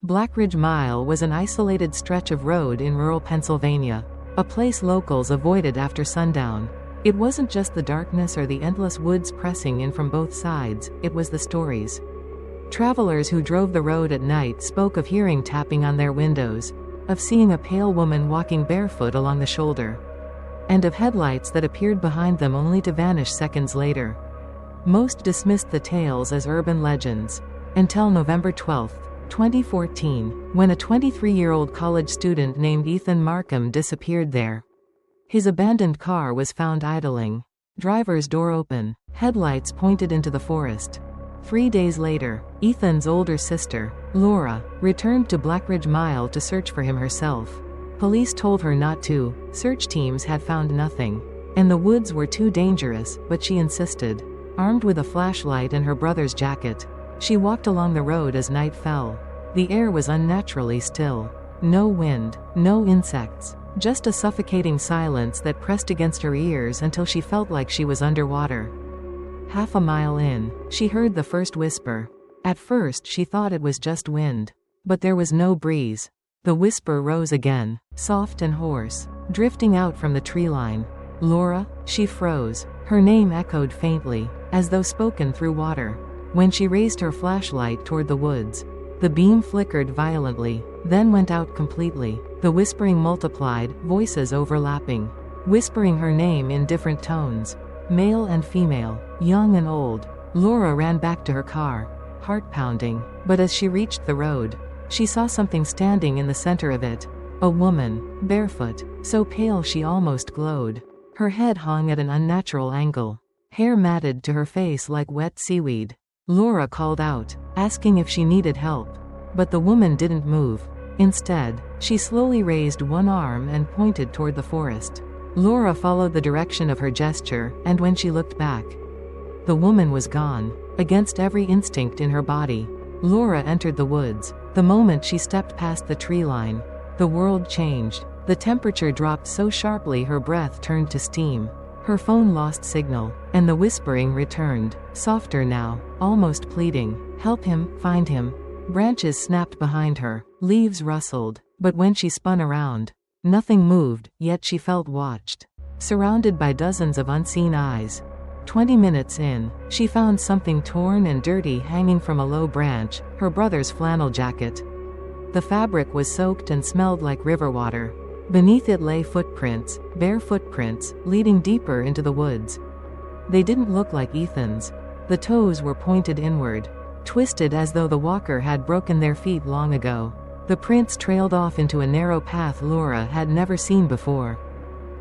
Blackridge Mile was an isolated stretch of road in rural Pennsylvania, a place locals avoided after sundown. It wasn't just the darkness or the endless woods pressing in from both sides, it was the stories. Travelers who drove the road at night spoke of hearing tapping on their windows, of seeing a pale woman walking barefoot along the shoulder, and of headlights that appeared behind them only to vanish seconds later. Most dismissed the tales as urban legends, until November 12, 2014, when a 23-year-old college student named Ethan Markham disappeared there. His abandoned car was found idling, driver's door open, headlights pointed into the forest. 3 days later, Ethan's older sister, Laura, returned to Blackridge Mile to search for him herself. Police told her not to, search teams had found nothing, and the woods were too dangerous, but she insisted. Armed with a flashlight and her brother's jacket, she walked along the road as night fell. The air was unnaturally still. No wind, no insects, just a suffocating silence that pressed against her ears until she felt like she was underwater. Half a mile in, she heard the first whisper. At first she thought it was just wind. But there was no breeze. The whisper rose again, soft and hoarse, drifting out from the tree line. Laura, she froze. Her name echoed faintly, as though spoken through water. When she raised her flashlight toward the woods, the beam flickered violently, then went out completely. The whispering multiplied, voices overlapping, whispering her name in different tones. Male and female, young and old. Laura ran back to her car, heart pounding. But as she reached the road, she saw something standing in the center of it. A woman, barefoot, so pale she almost glowed. Her head hung at an unnatural angle, hair matted to her face like wet seaweed. Laura called out, asking if she needed help. But the woman didn't move. Instead, she slowly raised one arm and pointed toward the forest. Laura followed the direction of her gesture, and when she looked back, the woman was gone. Against every instinct in her body, Laura entered the woods. The moment she stepped past the tree line, the world changed. The temperature dropped so sharply her breath turned to steam. Her phone lost signal, and the whispering returned, softer now, almost pleading. Help him, find him. Branches snapped behind her, leaves rustled, but when she spun around, nothing moved, yet she felt watched, surrounded by dozens of unseen eyes. 20 minutes in, she found something torn and dirty hanging from a low branch, her brother's flannel jacket. The fabric was soaked and smelled like river water. Beneath it lay footprints, bare footprints, leading deeper into the woods. They didn't look like Ethan's. The toes were pointed inward, twisted as though the walker had broken their feet long ago. The prints trailed off into a narrow path Laura had never seen before.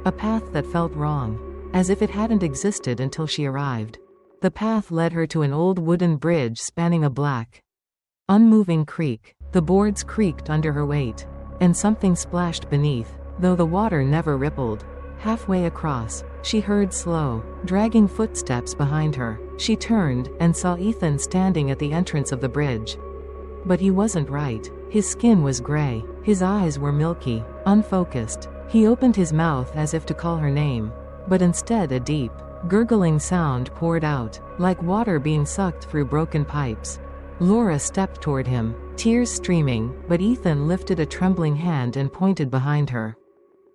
A path that felt wrong, as if it hadn't existed until she arrived. The path led her to an old wooden bridge spanning a black, unmoving creek. The boards creaked under her weight, and something splashed beneath, though the water never rippled. Halfway across, she heard slow, dragging footsteps behind her. She turned, and saw Ethan standing at the entrance of the bridge. But he wasn't right. His skin was gray, his eyes were milky, unfocused. He opened his mouth as if to call her name, but instead a deep, gurgling sound poured out, like water being sucked through broken pipes. Laura stepped toward him, tears streaming, but Ethan lifted a trembling hand and pointed behind her.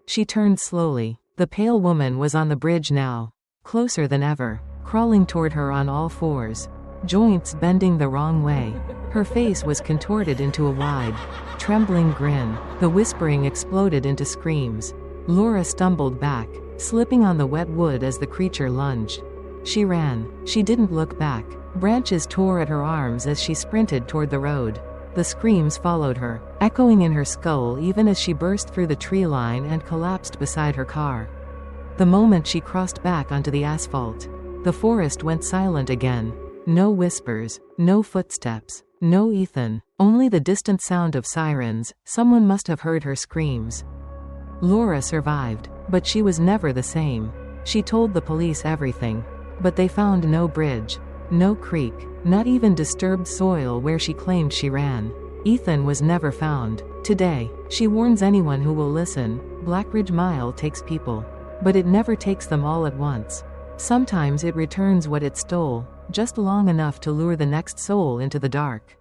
She turned slowly. The pale woman was on the bridge now, closer than ever, crawling toward her on all fours, joints bending the wrong way. Her face was contorted into a wide, trembling grin. The whispering exploded into screams. Laura stumbled back, slipping on the wet wood as the creature lunged. She ran. She didn't look back. Branches tore at her arms as she sprinted toward the road. The screams followed her, echoing in her skull even as she burst through the tree line and collapsed beside her car. The moment she crossed back onto the asphalt, the forest went silent again. No whispers, no footsteps, no Ethan, only the distant sound of sirens. Someone must have heard her screams. Laura survived, but she was never the same. She told the police everything, but they found no bridge, no creek, not even disturbed soil where she claimed she ran. Ethan was never found. Today, she warns anyone who will listen, Blackridge Mile takes people. But it never takes them all at once. Sometimes it returns what it stole, just long enough to lure the next soul into the dark.